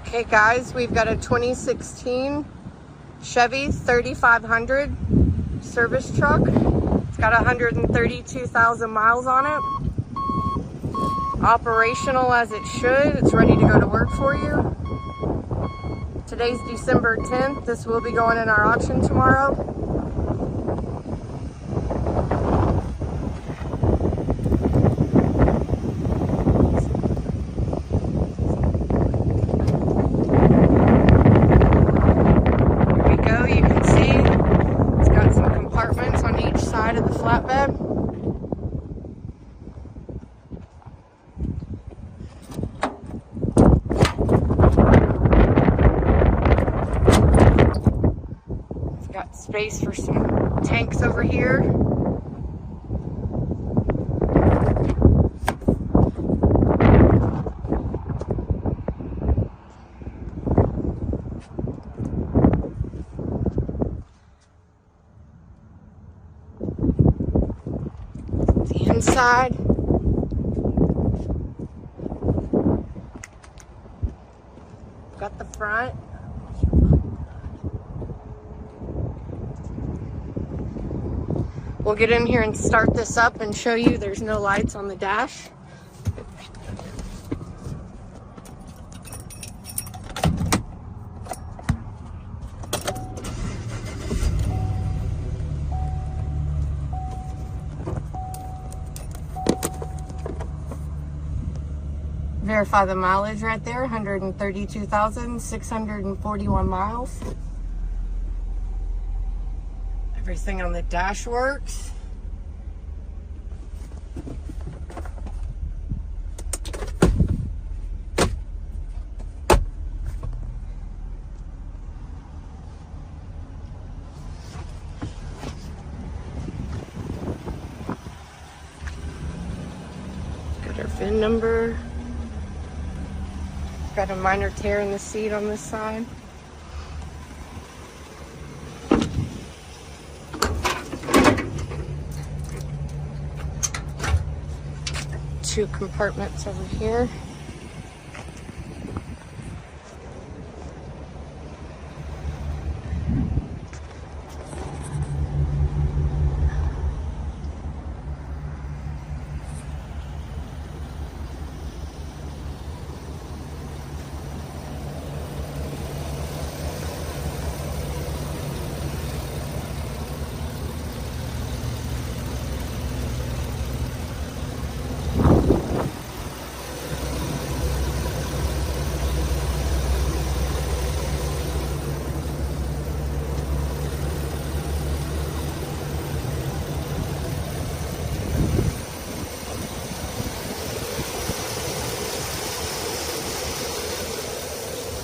Okay guys, we've got a 2016 Chevy 3500 service truck. It's got 132,000 miles on it. Operational as it should. It's ready to go to work for you. Today's December 10th. This will be going in our auction tomorrow. Side of the flatbed. It's got space for some tanks over here. Inside. Got the front. We'll get in here and start this up and show you there's no lights on the dash. Verify the mileage right there, 132,641 miles. Everything on the dash works. Got our VIN number. Got a minor tear in the seat on this side. Two compartments over here.